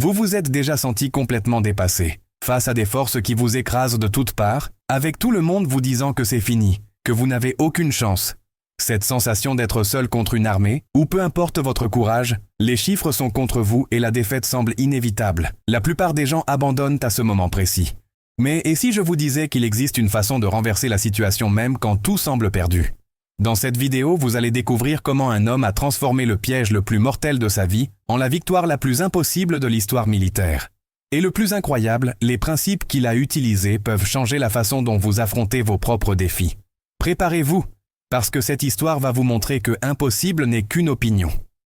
Vous vous êtes déjà senti complètement dépassé, face à des forces qui vous écrasent de toutes parts, avec tout le monde vous disant que c'est fini, que vous n'avez aucune chance. Cette sensation d'être seul contre une armée, ou peu importe votre courage, les chiffres sont contre vous et la défaite semble inévitable. La plupart des gens abandonnent à ce moment précis. Mais et si je vous disais qu'il existe une façon de renverser la situation même quand tout semble perdu? Dans cette vidéo, vous allez découvrir comment un homme a transformé le piège le plus mortel de sa vie en la victoire la plus impossible de l'histoire militaire. Et le plus incroyable, les principes qu'il a utilisés peuvent changer la façon dont vous affrontez vos propres défis. Préparez-vous, parce que cette histoire va vous montrer que impossible n'est qu'une opinion.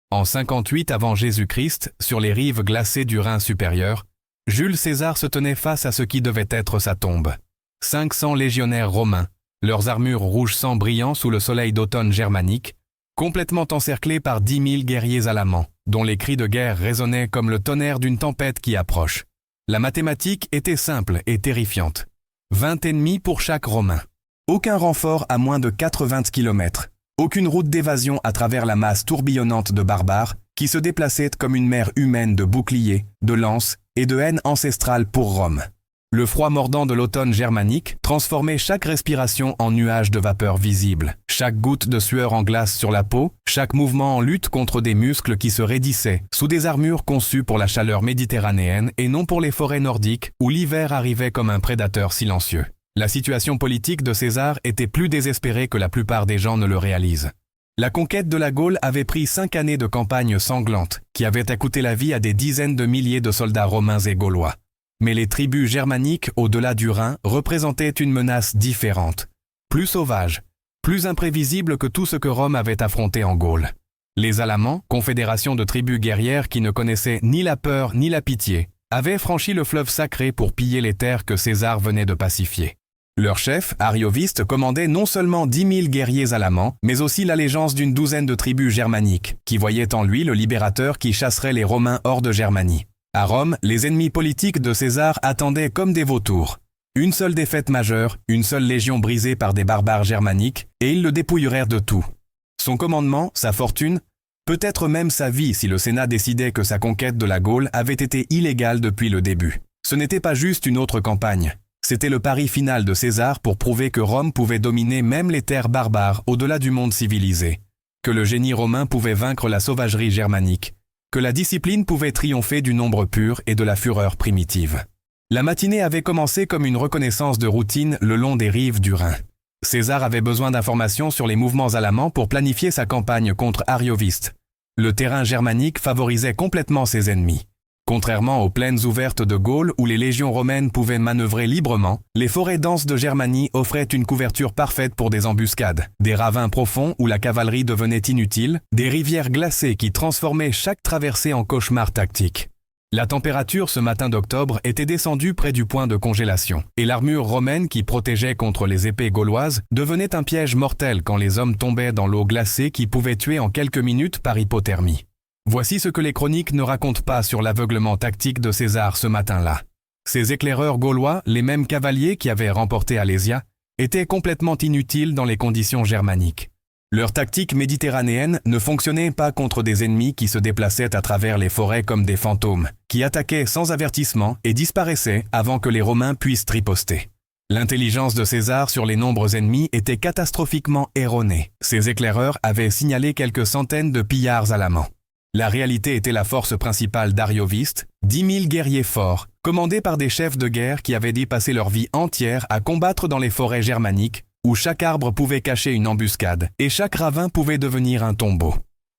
En 58 avant Jésus-Christ, sur les rives glacées du Rhin supérieur, Jules César se tenait face à ce qui devait être sa tombe. 500 légionnaires romains, leurs armures rouge sang brillant sous le soleil d'automne germanique, complètement encerclés par 10 000 guerriers alamans, dont les cris de guerre résonnaient comme le tonnerre d'une tempête qui approche. La mathématique était simple et terrifiante. 20 ennemis pour chaque Romain. Aucun renfort à moins de 80 km. Aucune route d'évasion à travers la masse tourbillonnante de barbares qui se déplaçaient comme une mer humaine de boucliers, de lances et de haine ancestrale pour Rome. Le froid mordant de l'automne germanique transformait chaque respiration en nuage de vapeur visible, chaque goutte de sueur en glace sur la peau, chaque mouvement en lutte contre des muscles qui se raidissaient sous des armures conçues pour la chaleur méditerranéenne et non pour les forêts nordiques où l'hiver arrivait comme un prédateur silencieux. La situation politique de César était plus désespérée que la plupart des gens ne le réalisent. La conquête de la Gaule avait pris 5 années de campagne sanglante qui avaient coûté la vie à des dizaines de milliers de soldats romains et gaulois. Mais les tribus germaniques au-delà du Rhin représentaient une menace différente, plus sauvage, plus imprévisible que tout ce que Rome avait affronté en Gaule. Les Alamans, confédération de tribus guerrières qui ne connaissaient ni la peur ni la pitié, avaient franchi le fleuve sacré pour piller les terres que César venait de pacifier. Leur chef, Arioviste, commandait non seulement 10 000 guerriers alamans, mais aussi l'allégeance d'une douzaine de tribus germaniques, qui voyaient en lui le libérateur qui chasserait les Romains hors de Germanie. À Rome, les ennemis politiques de César attendaient comme des vautours. Une seule défaite majeure, une seule légion brisée par des barbares germaniques, et ils le dépouilleraient de tout. Son commandement, sa fortune, peut-être même sa vie si le Sénat décidait que sa conquête de la Gaule avait été illégale depuis le début. Ce n'était pas juste une autre campagne. C'était le pari final de César pour prouver que Rome pouvait dominer même les terres barbares au-delà du monde civilisé, que le génie romain pouvait vaincre la sauvagerie germanique, que la discipline pouvait triompher du nombre pur et de la fureur primitive. La matinée avait commencé comme une reconnaissance de routine le long des rives du Rhin. César avait besoin d'informations sur les mouvements alamans pour planifier sa campagne contre Arioviste. Le terrain germanique favorisait complètement ses ennemis. Contrairement aux plaines ouvertes de Gaule où les légions romaines pouvaient manœuvrer librement, les forêts denses de Germanie offraient une couverture parfaite pour des embuscades, des ravins profonds où la cavalerie devenait inutile, des rivières glacées qui transformaient chaque traversée en cauchemar tactique. La température ce matin d'octobre était descendue près du point de congélation, et l'armure romaine qui protégeait contre les épées gauloises devenait un piège mortel quand les hommes tombaient dans l'eau glacée qui pouvait tuer en quelques minutes par hypothermie. Voici ce que les chroniques ne racontent pas sur l'aveuglement tactique de César ce matin-là. Ces éclaireurs gaulois, les mêmes cavaliers qui avaient remporté Alésia, étaient complètement inutiles dans les conditions germaniques. Leur tactique méditerranéenne ne fonctionnait pas contre des ennemis qui se déplaçaient à travers les forêts comme des fantômes, qui attaquaient sans avertissement et disparaissaient avant que les Romains puissent riposter. L'intelligence de César sur les nombres ennemis était catastrophiquement erronée. Ces éclaireurs avaient signalé quelques centaines de pillards alamans. La réalité était la force principale d'Arioviste, 10 000 guerriers forts, commandés par des chefs de guerre qui avaient dépassé leur vie entière à combattre dans les forêts germaniques, où chaque arbre pouvait cacher une embuscade et chaque ravin pouvait devenir un tombeau.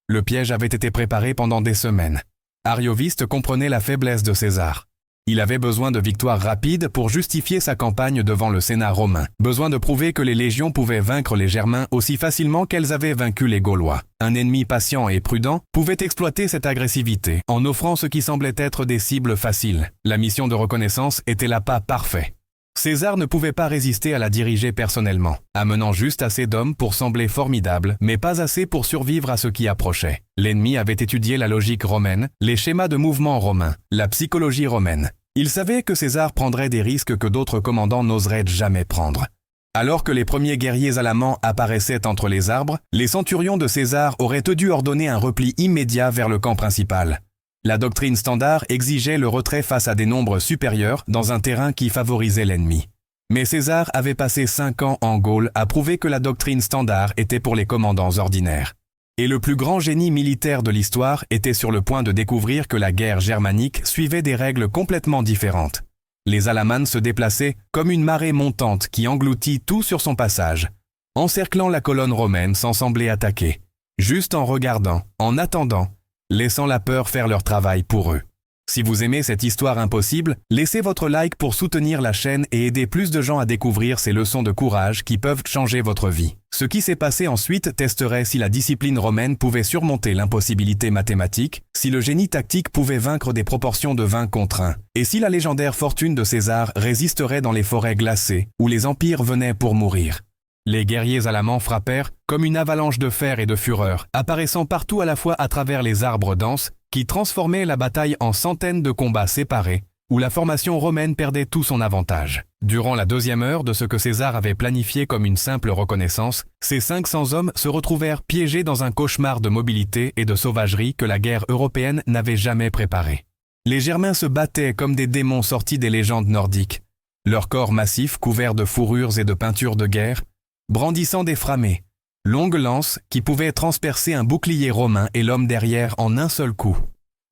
Le piège avait été préparé pendant des semaines. Arioviste comprenait la faiblesse de César. Il avait besoin de victoires rapides pour justifier sa campagne devant le Sénat romain, besoin de prouver que les légions pouvaient vaincre les Germains aussi facilement qu'elles avaient vaincu les Gaulois. Un ennemi patient et prudent pouvait exploiter cette agressivité en offrant ce qui semblait être des cibles faciles. La mission de reconnaissance était l'appât parfait. César ne pouvait pas résister à la diriger personnellement, amenant juste assez d'hommes pour sembler formidable, mais pas assez pour survivre à ce qui approchait. L'ennemi avait étudié la logique romaine, les schémas de mouvement romains, la psychologie romaine. Il savait que César prendrait des risques que d'autres commandants n'oseraient jamais prendre. Alors que les premiers guerriers alamans apparaissaient entre les arbres, les centurions de César auraient dû ordonner un repli immédiat vers le camp principal. La doctrine standard exigeait le retrait face à des nombres supérieurs dans un terrain qui favorisait l'ennemi. Mais César avait passé 5 ans en Gaule à prouver que la doctrine standard était pour les commandants ordinaires. Et le plus grand génie militaire de l'histoire était sur le point de découvrir que la guerre germanique suivait des règles complètement différentes. Les Alamanes se déplaçaient comme une marée montante qui engloutit tout sur son passage, encerclant la colonne romaine sans sembler attaquer, juste en regardant, en attendant, laissant la peur faire leur travail pour eux. Si vous aimez cette histoire impossible, laissez votre like pour soutenir la chaîne et aider plus de gens à découvrir ces leçons de courage qui peuvent changer votre vie. Ce qui s'est passé ensuite testerait si la discipline romaine pouvait surmonter l'impossibilité mathématique, si le génie tactique pouvait vaincre des proportions de 20 contre 1, et si la légendaire fortune de César résisterait dans les forêts glacées où les empires venaient pour mourir. Les guerriers alamans frappèrent comme une avalanche de fer et de fureur, apparaissant partout à la fois à travers les arbres denses, qui transformaient la bataille en centaines de combats séparés, où la formation romaine perdait tout son avantage. Durant la 2e heure de ce que César avait planifié comme une simple reconnaissance, ces 500 hommes se retrouvèrent piégés dans un cauchemar de mobilité et de sauvagerie que la guerre européenne n'avait jamais préparé. Les Germains se battaient comme des démons sortis des légendes nordiques, leurs corps massifs couverts de fourrures et de peintures de guerre, brandissant des framées, longues lances qui pouvaient transpercer un bouclier romain et l'homme derrière en un seul coup.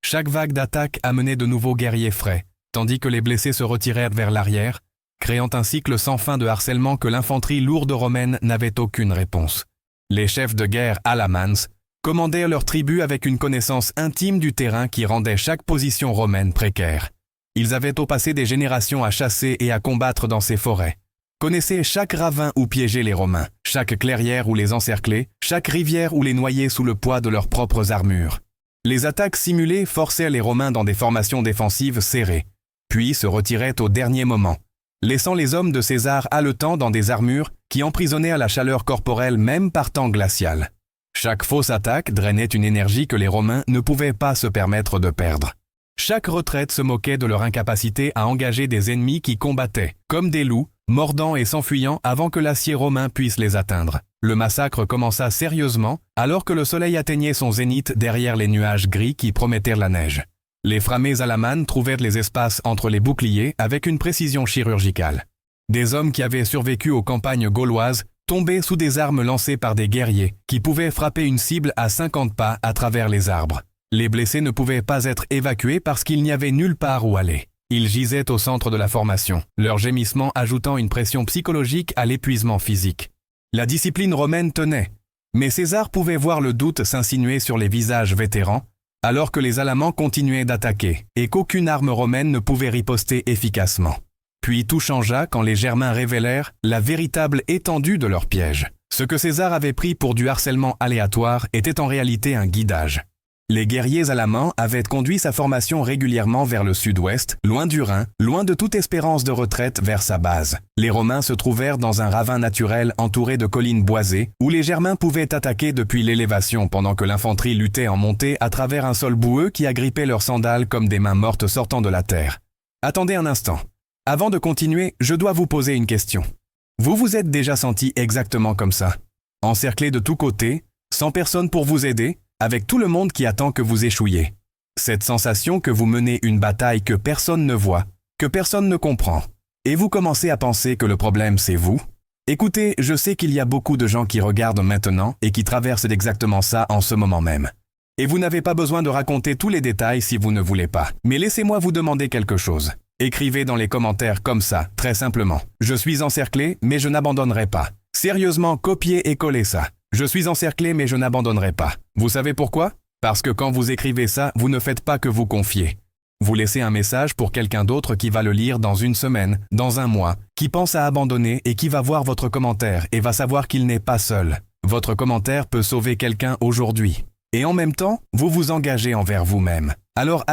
Chaque vague d'attaque amenait de nouveaux guerriers frais, tandis que les blessés se retirèrent vers l'arrière, créant un cycle sans fin de harcèlement que l'infanterie lourde romaine n'avait aucune réponse. Les chefs de guerre alamans commandèrent leurs tribus avec une connaissance intime du terrain qui rendait chaque position romaine précaire. Ils avaient au passé des générations à chasser et à combattre dans ces forêts, connaissaient chaque ravin où piéger les Romains, chaque clairière où les encercler, chaque rivière où les noyer sous le poids de leurs propres armures. Les attaques simulées forçaient les Romains dans des formations défensives serrées, puis se retiraient au dernier moment, laissant les hommes de César haletants dans des armures qui emprisonnaient à la chaleur corporelle même par temps glacial. Chaque fausse attaque drainait une énergie que les Romains ne pouvaient pas se permettre de perdre. Chaque retraite se moquait de leur incapacité à engager des ennemis qui combattaient, comme des loups, mordant et s'enfuyant avant que l'acier romain puisse les atteindre. Le massacre commença sérieusement alors que le soleil atteignait son zénith derrière les nuages gris qui promettèrent la neige. Les framés alamanes trouvèrent les espaces entre les boucliers avec une précision chirurgicale. Des hommes qui avaient survécu aux campagnes gauloises tombaient sous des armes lancées par des guerriers qui pouvaient frapper une cible à 50 pas à travers les arbres. Les blessés ne pouvaient pas être évacués parce qu'il n'y avait nulle part où aller. Ils gisaient au centre de la formation, leurs gémissements ajoutant une pression psychologique à l'épuisement physique. La discipline romaine tenait, mais César pouvait voir le doute s'insinuer sur les visages vétérans, alors que les Alamans continuaient d'attaquer et qu'aucune arme romaine ne pouvait riposter efficacement. Puis tout changea quand les Germains révélèrent la véritable étendue de leur piège. Ce que César avait pris pour du harcèlement aléatoire était en réalité un guidage. Les guerriers alamans avaient conduit sa formation régulièrement vers le sud-ouest, loin du Rhin, loin de toute espérance de retraite vers sa base. Les Romains se trouvèrent dans un ravin naturel entouré de collines boisées, où les Germains pouvaient attaquer depuis l'élévation pendant que l'infanterie luttait en montée à travers un sol boueux qui agrippait leurs sandales comme des mains mortes sortant de la terre. Attendez un instant. Avant de continuer, je dois vous poser une question. Vous vous êtes déjà senti exactement comme ça, encerclé de tous côtés, sans personne pour vous aider, avec tout le monde qui attend que vous échouiez. Cette sensation que vous menez une bataille que personne ne voit, que personne ne comprend. Et vous commencez à penser que le problème c'est vous? Écoutez, je sais qu'il y a beaucoup de gens qui regardent maintenant et qui traversent exactement ça en ce moment même. Et vous n'avez pas besoin de raconter tous les détails si vous ne voulez pas. Mais laissez-moi vous demander quelque chose. Écrivez dans les commentaires comme ça, très simplement. Je suis encerclé, mais je n'abandonnerai pas. Sérieusement, copiez et collez ça. Je suis encerclé mais je n'abandonnerai pas. Vous savez pourquoi? Parce que quand vous écrivez ça, vous ne faites pas que vous confier. Vous laissez un message pour quelqu'un d'autre qui va le lire dans une semaine, dans un mois, qui pense à abandonner et qui va voir votre commentaire et va savoir qu'il n'est pas seul. Votre commentaire peut sauver quelqu'un aujourd'hui. Et en même temps, vous vous engagez envers vous-même. Alors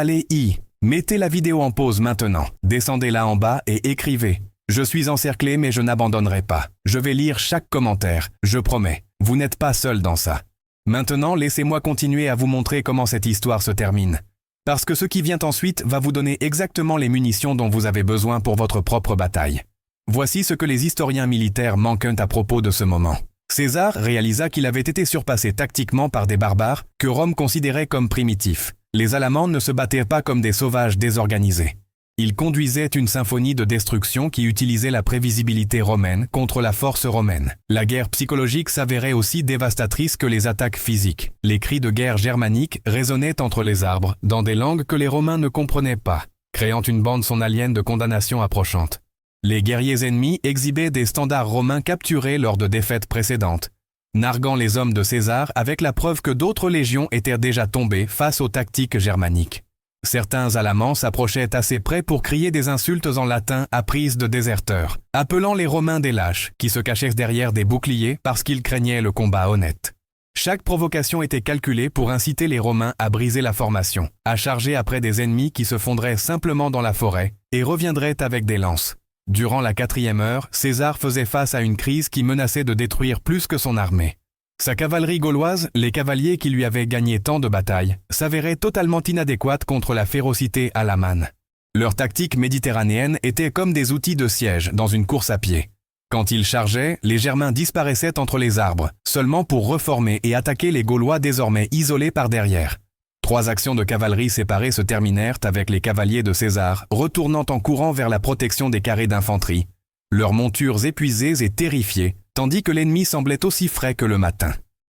mettez la vidéo en pause maintenant, descendez là en bas et écrivez. Je suis encerclé mais je n'abandonnerai pas. Je vais lire chaque commentaire, je promets. Vous n'êtes pas seul dans ça. Maintenant, laissez-moi continuer à vous montrer comment cette histoire se termine. Parce que ce qui vient ensuite va vous donner exactement les munitions dont vous avez besoin pour votre propre bataille. Voici ce que les historiens militaires manquent à propos de ce moment. César réalisa qu'il avait été surpassé tactiquement par des barbares que Rome considérait comme primitifs. Les Alamans ne se battaient pas comme des sauvages désorganisés. Ils conduisaient une symphonie de destruction qui utilisait la prévisibilité romaine contre la force romaine. La guerre psychologique s'avérait aussi dévastatrice que les attaques physiques. Les cris de guerre germaniques résonnaient entre les arbres, dans des langues que les Romains ne comprenaient pas, créant une bande sonalienne de condamnation approchante. Les guerriers ennemis exhibaient des standards romains capturés lors de défaites précédentes, narguant les hommes de César avec la preuve que d'autres légions étaient déjà tombées face aux tactiques germaniques. Certains Alamans s'approchaient assez près pour crier des insultes en latin apprises de déserteurs, appelant les Romains des lâches qui se cachaient derrière des boucliers parce qu'ils craignaient le combat honnête. Chaque provocation était calculée pour inciter les Romains à briser la formation, à charger après des ennemis qui se fondraient simplement dans la forêt et reviendraient avec des lances. Durant la 4e heure, César faisait face à une crise qui menaçait de détruire plus que son armée. Sa cavalerie gauloise, les cavaliers qui lui avaient gagné tant de batailles, s'avéraient totalement inadéquates contre la férocité alamane. Leur tactique méditerranéenne était comme des outils de siège dans une course à pied. Quand ils chargeaient, les Germains disparaissaient entre les arbres, seulement pour reformer et attaquer les Gaulois désormais isolés par derrière. 3 actions de cavalerie séparées se terminèrent avec les cavaliers de César retournant en courant vers la protection des carrés d'infanterie, leurs montures épuisées et terrifiées, tandis que l'ennemi semblait aussi frais que le matin.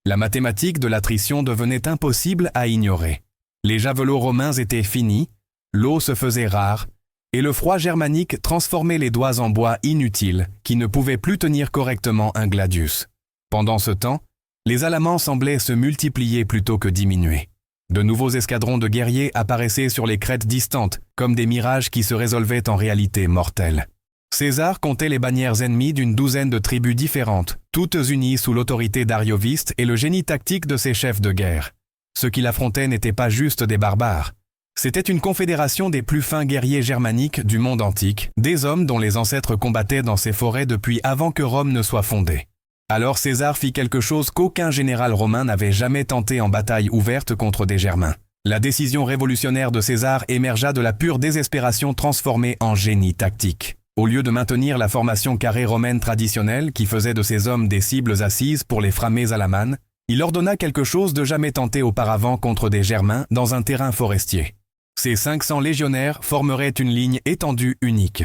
La mathématique de l'attrition devenait impossible à ignorer. Les javelots romains étaient finis, l'eau se faisait rare, et le froid germanique transformait les doigts en bois inutiles qui ne pouvaient plus tenir correctement un gladius. Pendant ce temps, les Alamans semblaient se multiplier plutôt que diminuer. De nouveaux escadrons de guerriers apparaissaient sur les crêtes distantes, comme des mirages qui se résolvaient en réalité mortelle. César comptait les bannières ennemies d'une douzaine de tribus différentes, toutes unies sous l'autorité d'Arioviste et le génie tactique de ses chefs de guerre. Ceux qui l'affrontaient n'étaient pas juste des barbares. C'était une confédération des plus fins guerriers germaniques du monde antique, des hommes dont les ancêtres combattaient dans ces forêts depuis avant que Rome ne soit fondée. Alors César fit quelque chose qu'aucun général romain n'avait jamais tenté en bataille ouverte contre des Germains. La décision révolutionnaire de César émergea de la pure désespération transformée en génie tactique. Au lieu de maintenir la formation carrée romaine traditionnelle qui faisait de ces hommes des cibles assises pour les framés alamanes, il ordonna quelque chose de jamais tenté auparavant contre des Germains dans un terrain forestier. Ces 500 légionnaires formeraient une ligne étendue unique.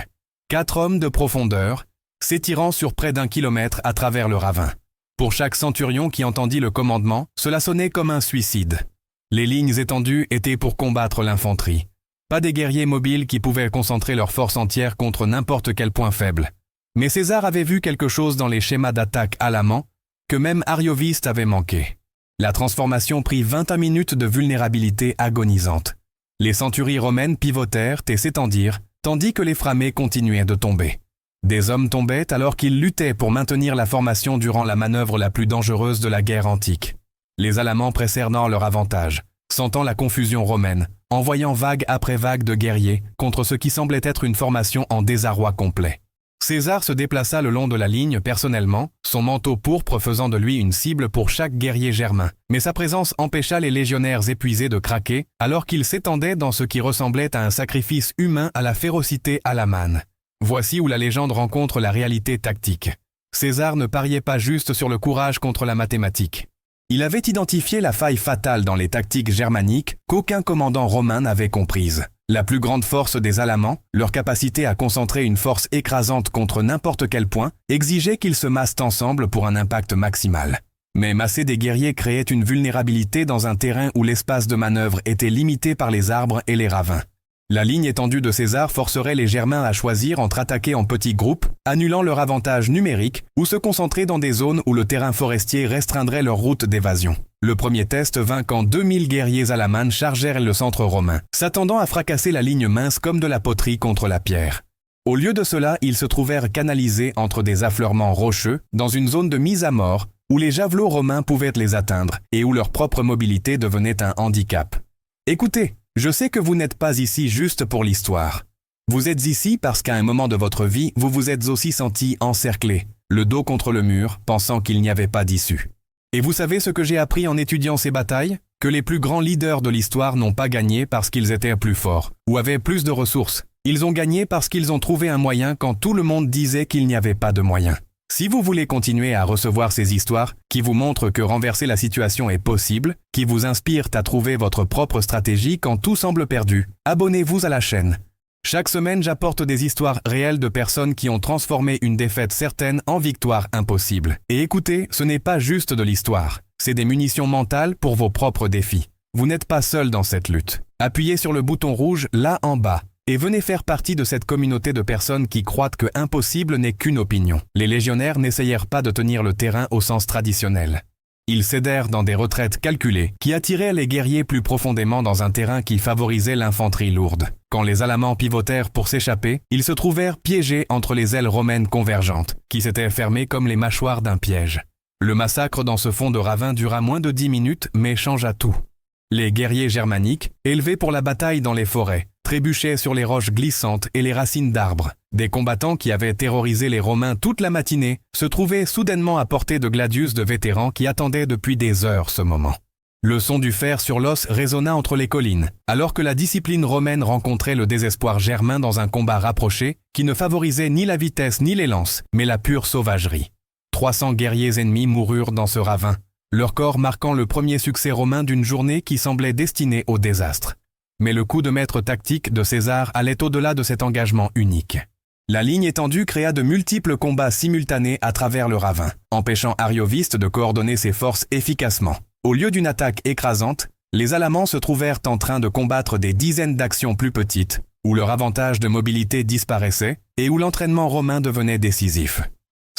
4 hommes de profondeur, s'étirant sur près d'1 kilomètre à travers le ravin. Pour chaque centurion qui entendit le commandement, cela sonnait comme un suicide. Les lignes étendues étaient pour combattre l'infanterie. Pas des guerriers mobiles qui pouvaient concentrer leur force entière contre n'importe quel point faible. Mais César avait vu quelque chose dans les schémas d'attaque alamans que même Arioviste avait manqué. La transformation prit 21 minutes de vulnérabilité agonisante. Les centuries romaines pivotèrent et s'étendirent, tandis que les framés continuaient de tomber. Des hommes tombaient alors qu'ils luttaient pour maintenir la formation durant la manœuvre la plus dangereuse de la guerre antique. Les Alamans pressèrent nord leur avantage, sentant la confusion romaine, envoyant vague après vague de guerriers contre ce qui semblait être une formation en désarroi complet. César se déplaça le long de la ligne personnellement, son manteau pourpre faisant de lui une cible pour chaque guerrier germain. Mais sa présence empêcha les légionnaires épuisés de craquer alors qu'ils s'étendaient dans ce qui ressemblait à un sacrifice humain à la férocité alamane. Voici où la légende rencontre la réalité tactique. César ne pariait pas juste sur le courage contre la mathématique. Il avait identifié la faille fatale dans les tactiques germaniques qu'aucun commandant romain n'avait comprise. La plus grande force des Alamans, leur capacité à concentrer une force écrasante contre n'importe quel point, exigeait qu'ils se massent ensemble pour un impact maximal. Mais masser des guerriers créait une vulnérabilité dans un terrain où l'espace de manœuvre était limité par les arbres et les ravins. La ligne étendue de César forcerait les Germains à choisir entre attaquer en petits groupes, annulant leur avantage numérique, ou se concentrer dans des zones où le terrain forestier restreindrait leur route d'évasion. Le premier test vint quand 2000 guerriers alamanes chargèrent le centre romain, s'attendant à fracasser la ligne mince comme de la poterie contre la pierre. Au lieu de cela, ils se trouvèrent canalisés entre des affleurements rocheux, dans une zone de mise à mort, où les javelots romains pouvaient les atteindre, et où leur propre mobilité devenait un handicap. Écoutez, je sais que vous n'êtes pas ici juste pour l'histoire. Vous êtes ici parce qu'à un moment de votre vie, vous vous êtes aussi senti encerclé, le dos contre le mur, pensant qu'il n'y avait pas d'issue. Et vous savez ce que j'ai appris en étudiant ces batailles? Que les plus grands leaders de l'histoire n'ont pas gagné parce qu'ils étaient plus forts, ou avaient plus de ressources. Ils ont gagné parce qu'ils ont trouvé un moyen quand tout le monde disait qu'il n'y avait pas de moyen. Si vous voulez continuer à recevoir ces histoires qui vous montrent que renverser la situation est possible, qui vous inspirent à trouver votre propre stratégie quand tout semble perdu, abonnez-vous à la chaîne. Chaque semaine, j'apporte des histoires réelles de personnes qui ont transformé une défaite certaine en victoire impossible. Et écoutez, ce n'est pas juste de l'histoire, c'est des munitions mentales pour vos propres défis. Vous n'êtes pas seul dans cette lutte. Appuyez sur le bouton rouge là en bas et venez faire partie de cette communauté de personnes qui croient que impossible n'est qu'une opinion. Les légionnaires n'essayèrent pas de tenir le terrain au sens traditionnel. Ils cédèrent dans des retraites calculées qui attiraient les guerriers plus profondément dans un terrain qui favorisait l'infanterie lourde. Quand les Alamans pivotèrent pour s'échapper, ils se trouvèrent piégés entre les ailes romaines convergentes, qui s'étaient fermées comme les mâchoires d'un piège. Le massacre dans ce fond de ravin dura moins de 10 minutes, mais changea tout. Les guerriers germaniques, élevés pour la bataille dans les forêts, trébuchaient sur les roches glissantes et les racines d'arbres. Des combattants qui avaient terrorisé les Romains toute la matinée se trouvaient soudainement à portée de gladius de vétérans qui attendaient depuis des heures ce moment. Le son du fer sur l'os résonna entre les collines, alors que la discipline romaine rencontrait le désespoir germain dans un combat rapproché qui ne favorisait ni la vitesse ni les lances, mais la pure sauvagerie. 300 guerriers ennemis moururent dans ce ravin, leur corps marquant le premier succès romain d'une journée qui semblait destinée au désastre. Mais le coup de maître tactique de César allait au-delà de cet engagement unique. La ligne étendue créa de multiples combats simultanés à travers le ravin, empêchant Arioviste de coordonner ses forces efficacement. Au lieu d'une attaque écrasante, les Alamans se trouvèrent en train de combattre des dizaines d'actions plus petites, où leur avantage de mobilité disparaissait et où l'entraînement romain devenait décisif.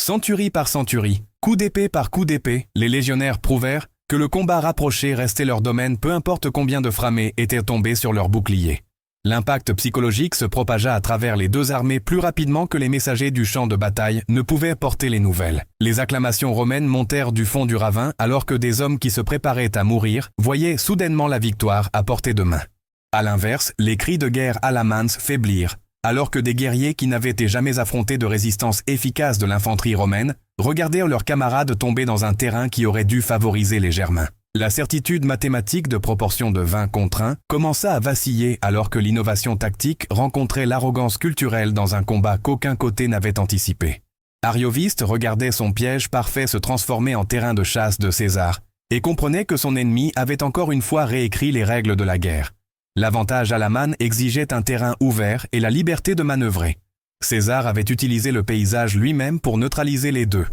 Centurie par centurie, coup d'épée par coup d'épée, les légionnaires prouvèrent que le combat rapproché restait leur domaine peu importe combien de framés étaient tombés sur leurs boucliers. L'impact psychologique se propagea à travers les deux armées plus rapidement que les messagers du champ de bataille ne pouvaient porter les nouvelles. Les acclamations romaines montèrent du fond du ravin alors que des hommes qui se préparaient à mourir voyaient soudainement la victoire à portée de main. À l'inverse, les cris de guerre alamans faiblirent, alors que des guerriers qui n'avaient été jamais affrontés de résistance efficace de l'infanterie romaine regardèrent leurs camarades tomber dans un terrain qui aurait dû favoriser les Germains. La certitude mathématique de proportion de 20 contre 1 commença à vaciller alors que l'innovation tactique rencontrait l'arrogance culturelle dans un combat qu'aucun côté n'avait anticipé. Arioviste regardait son piège parfait se transformer en terrain de chasse de César et comprenait que son ennemi avait encore une fois réécrit les règles de la guerre. L'avantage alaman exigeait un terrain ouvert et la liberté de manœuvrer. César avait utilisé le paysage lui-même pour neutraliser les deux,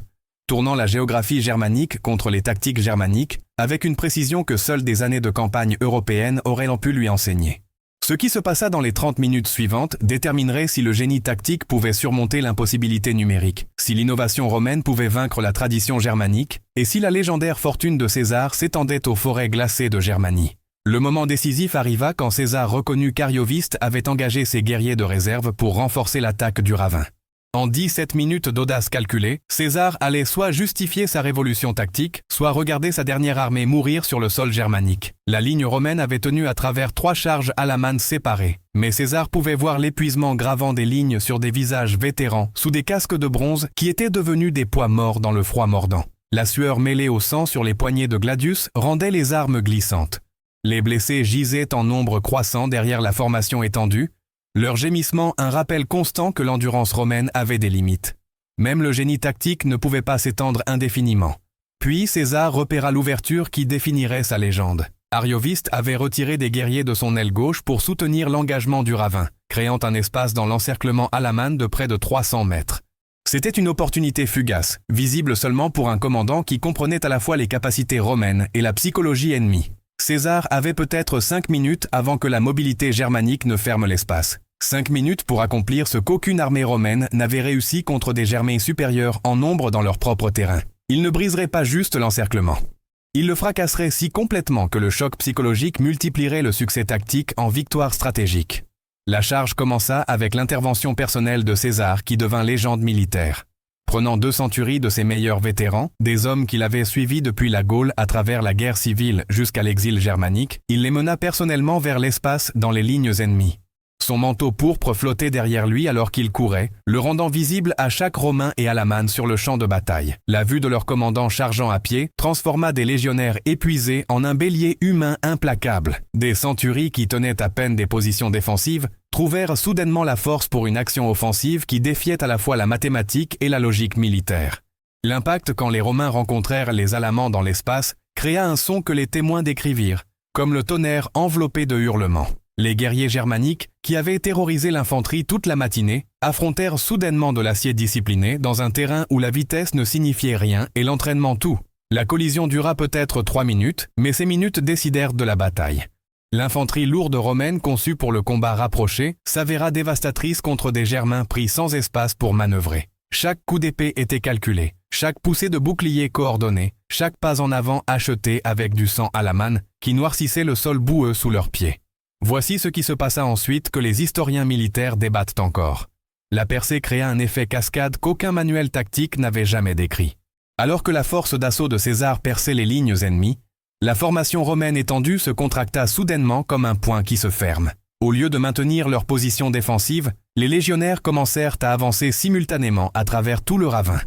tournant la géographie germanique contre les tactiques germaniques avec une précision que seules des années de campagne européenne auraient pu lui enseigner. Ce qui se passa dans les 30 minutes suivantes déterminerait si le génie tactique pouvait surmonter l'impossibilité numérique, si l'innovation romaine pouvait vaincre la tradition germanique et si la légendaire fortune de César s'étendait aux forêts glacées de Germanie. Le moment décisif arriva quand César reconnut qu'Arioviste avait engagé ses guerriers de réserve pour renforcer l'attaque du ravin. En 17 minutes d'audace calculée, César allait soit justifier sa révolution tactique, soit regarder sa dernière armée mourir sur le sol germanique. La ligne romaine avait tenu à travers 3 charges alamanes séparées, mais César pouvait voir l'épuisement gravant des lignes sur des visages vétérans sous des casques de bronze qui étaient devenus des poids morts dans le froid mordant. La sueur mêlée au sang sur les poignets de gladius rendait les armes glissantes. Les blessés gisaient en nombre croissant derrière la formation étendue, leur gémissement un rappel constant que l'endurance romaine avait des limites. Même le génie tactique ne pouvait pas s'étendre indéfiniment. Puis César repéra l'ouverture qui définirait sa légende. Arioviste avait retiré des guerriers de son aile gauche pour soutenir l'engagement du ravin, créant un espace dans l'encerclement alaman de près de 300 mètres. C'était une opportunité fugace, visible seulement pour un commandant qui comprenait à la fois les capacités romaines et la psychologie ennemie. César avait peut-être 5 minutes avant que la mobilité germanique ne ferme l'espace. 5 minutes pour accomplir ce qu'aucune armée romaine n'avait réussi contre des Germains supérieurs en nombre dans leur propre terrain. Il ne briserait pas juste l'encerclement. Il le fracasserait si complètement que le choc psychologique multiplierait le succès tactique en victoire stratégique. La charge commença avec l'intervention personnelle de César qui devint légende militaire. Prenant 2 centuries de ses meilleurs vétérans, des hommes qu'il avait suivis depuis la Gaule à travers la guerre civile jusqu'à l'exil germanique, il les mena personnellement vers l'espace dans les lignes ennemies. Son manteau pourpre flottait derrière lui alors qu'il courait, le rendant visible à chaque Romain et alaman sur le champ de bataille. La vue de leur commandant chargeant à pied transforma des légionnaires épuisés en un bélier humain implacable. Des centuries qui tenaient à peine des positions défensives trouvèrent soudainement la force pour une action offensive qui défiait à la fois la mathématique et la logique militaire. L'impact quand les Romains rencontrèrent les Alamans dans l'espace créa un son que les témoins décrivirent, comme le tonnerre enveloppé de hurlements. Les guerriers germaniques, qui avaient terrorisé l'infanterie toute la matinée, affrontèrent soudainement de l'acier discipliné dans un terrain où la vitesse ne signifiait rien et l'entraînement tout. La collision dura peut-être 3 minutes, mais ces minutes décidèrent de la bataille. L'infanterie lourde romaine conçue pour le combat rapproché s'avéra dévastatrice contre des Germains pris sans espace pour manœuvrer. Chaque coup d'épée était calculé, chaque poussée de bouclier coordonnée, chaque pas en avant acheté avec du sang à la manne qui noircissait le sol boueux sous leurs pieds. Voici ce qui se passa ensuite que les historiens militaires débattent encore. La percée créa un effet cascade qu'aucun manuel tactique n'avait jamais décrit. Alors que la force d'assaut de César perçait les lignes ennemies, la formation romaine étendue se contracta soudainement comme un poing qui se ferme. Au lieu de maintenir leur position défensive, les légionnaires commencèrent à avancer simultanément à travers tout le ravin.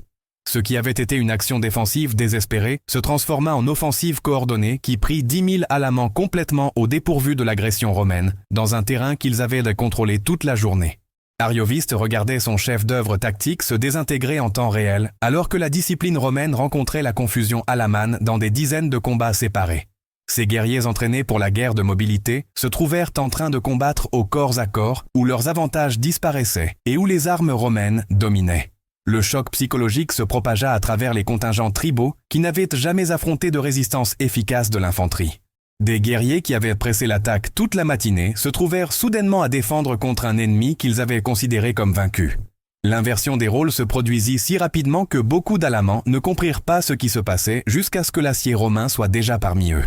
Ce qui avait été une action défensive désespérée se transforma en offensive coordonnée qui prit 10 000 Alamans complètement au dépourvu de l'agression romaine, dans un terrain qu'ils avaient contrôlé toute la journée. Arioviste regardait son chef d'œuvre tactique se désintégrer en temps réel, alors que la discipline romaine rencontrait la confusion alamane dans des dizaines de combats séparés. Ces guerriers entraînés pour la guerre de mobilité se trouvèrent en train de combattre au corps à corps, où leurs avantages disparaissaient et où les armes romaines dominaient. Le choc psychologique se propagea à travers les contingents tribaux qui n'avaient jamais affronté de résistance efficace de l'infanterie. Des guerriers qui avaient pressé l'attaque toute la matinée se trouvèrent soudainement à défendre contre un ennemi qu'ils avaient considéré comme vaincu. L'inversion des rôles se produisit si rapidement que beaucoup d'Alamans ne comprirent pas ce qui se passait jusqu'à ce que l'acier romain soit déjà parmi eux.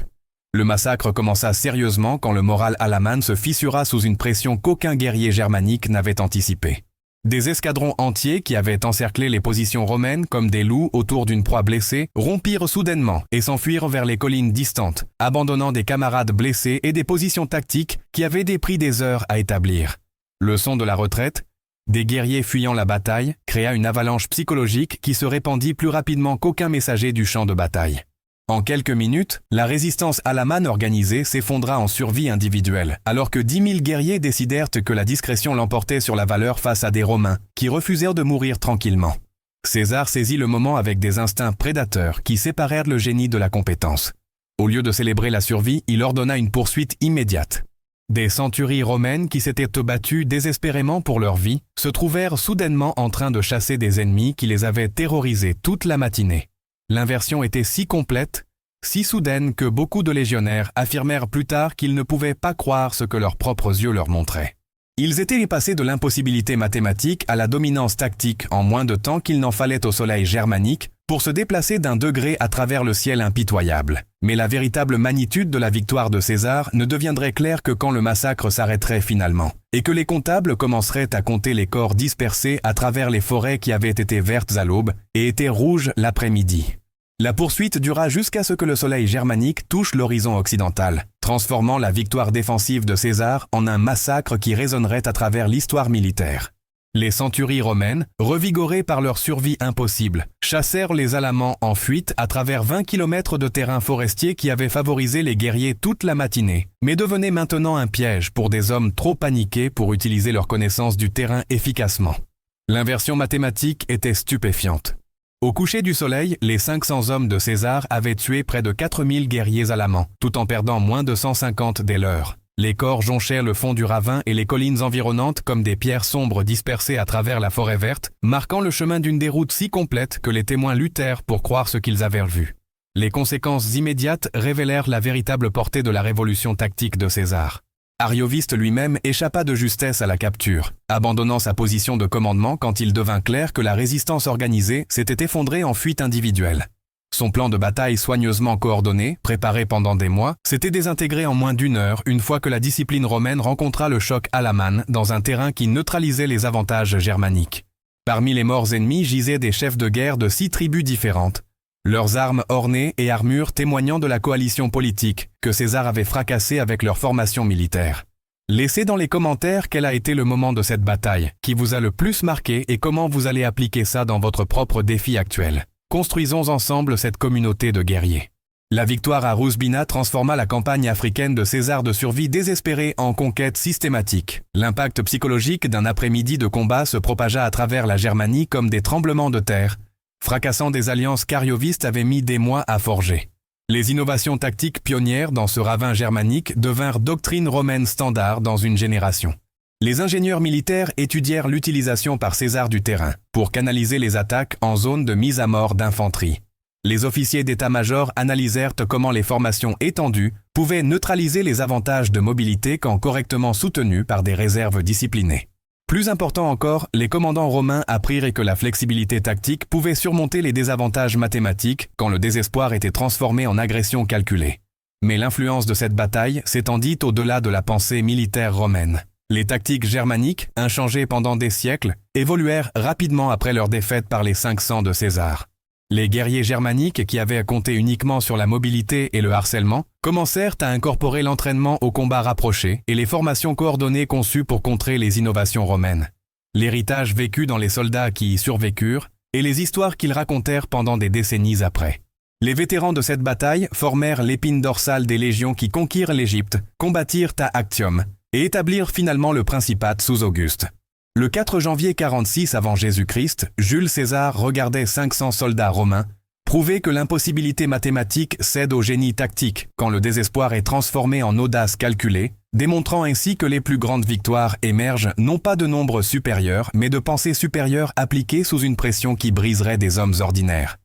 Le massacre commença sérieusement quand le moral alaman se fissura sous une pression qu'aucun guerrier germanique n'avait anticipée. Des escadrons entiers qui avaient encerclé les positions romaines comme des loups autour d'une proie blessée rompirent soudainement et s'enfuirent vers les collines distantes, abandonnant des camarades blessés et des positions tactiques qui avaient pris des heures à établir. Le son de la retraite, des guerriers fuyant la bataille, créa une avalanche psychologique qui se répandit plus rapidement qu'aucun messager du champ de bataille. En quelques minutes, la résistance alamane organisée s'effondra en survie individuelle, alors que 10 000 guerriers décidèrent que la discrétion l'emportait sur la valeur face à des Romains, qui refusèrent de mourir tranquillement. César saisit le moment avec des instincts prédateurs qui séparèrent le génie de la compétence. Au lieu de célébrer la survie, il ordonna une poursuite immédiate. Des centuries romaines qui s'étaient battues désespérément pour leur vie se trouvèrent soudainement en train de chasser des ennemis qui les avaient terrorisés toute la matinée. L'inversion était si complète, si soudaine que beaucoup de légionnaires affirmèrent plus tard qu'ils ne pouvaient pas croire ce que leurs propres yeux leur montraient. Ils étaient passés de l'impossibilité mathématique à la dominance tactique en moins de temps qu'il n'en fallait au soleil germanique pour se déplacer d'un degré à travers le ciel impitoyable. Mais la véritable magnitude de la victoire de César ne deviendrait claire que quand le massacre s'arrêterait finalement, et que les comptables commenceraient à compter les corps dispersés à travers les forêts qui avaient été vertes à l'aube et étaient rouges l'après-midi. La poursuite dura jusqu'à ce que le soleil germanique touche l'horizon occidental, transformant la victoire défensive de César en un massacre qui résonnerait à travers l'histoire militaire. Les centuries romaines, revigorées par leur survie impossible, chassèrent les Alamans en fuite à travers 20 km de terrain forestier qui avait favorisé les guerriers toute la matinée, mais devenait maintenant un piège pour des hommes trop paniqués pour utiliser leur connaissance du terrain efficacement. L'inversion mathématique était stupéfiante. Au coucher du soleil, les 500 hommes de César avaient tué près de 4000 guerriers alamans, tout en perdant moins de 150 des leurs. Les corps jonchèrent le fond du ravin et les collines environnantes comme des pierres sombres dispersées à travers la forêt verte, marquant le chemin d'une déroute si complète que les témoins luttèrent pour croire ce qu'ils avaient vu. Les conséquences immédiates révélèrent la véritable portée de la révolution tactique de César. Arioviste lui-même échappa de justesse à la capture, abandonnant sa position de commandement quand il devint clair que la résistance organisée s'était effondrée en fuite individuelle. Son plan de bataille soigneusement coordonné, préparé pendant des mois, s'était désintégré en moins d'une heure une fois que la discipline romaine rencontra le choc alaman dans un terrain qui neutralisait les avantages germaniques. Parmi les morts ennemis gisaient des chefs de guerre de 6 tribus différentes, leurs armes ornées et armures témoignant de la coalition politique que César avait fracassée avec leur formation militaire. Laissez dans les commentaires quel a été le moment de cette bataille, qui vous a le plus marqué et comment vous allez appliquer ça dans votre propre défi actuel. Construisons ensemble cette communauté de guerriers. La victoire à Rouzbina transforma la campagne africaine de César de survie désespérée en conquête systématique. L'impact psychologique d'un après-midi de combat se propagea à travers la Germanie comme des tremblements de terre, fracassant des alliances cariovistes avait mis des mois à forger. Les innovations tactiques pionnières dans ce ravin germanique devinrent doctrine romaine standard dans une génération. Les ingénieurs militaires étudièrent l'utilisation par César du terrain pour canaliser les attaques en zone de mise à mort d'infanterie. Les officiers d'état-major analysèrent comment les formations étendues pouvaient neutraliser les avantages de mobilité quand correctement soutenus par des réserves disciplinées. Plus important encore, les commandants romains apprirent que la flexibilité tactique pouvait surmonter les désavantages mathématiques quand le désespoir était transformé en agression calculée. Mais l'influence de cette bataille s'étendit au-delà de la pensée militaire romaine. Les tactiques germaniques, inchangées pendant des siècles, évoluèrent rapidement après leur défaite par les 500 de César. Les guerriers germaniques, qui avaient compté uniquement sur la mobilité et le harcèlement, commencèrent à incorporer l'entraînement au combat rapproché et les formations coordonnées conçues pour contrer les innovations romaines. L'héritage vécu dans les soldats qui y survécurent et les histoires qu'ils racontèrent pendant des décennies après. Les vétérans de cette bataille formèrent l'épine dorsale des légions qui conquirent l'Égypte, combattirent à Actium et établirent finalement le principat sous Auguste. Le 4 janvier 46 avant Jésus-Christ, Jules César regardait 500 soldats romains prouver que l'impossibilité mathématique cède au génie tactique quand le désespoir est transformé en audace calculée, démontrant ainsi que les plus grandes victoires émergent non pas de nombres supérieurs, mais de pensées supérieures appliquées sous une pression qui briserait des hommes ordinaires.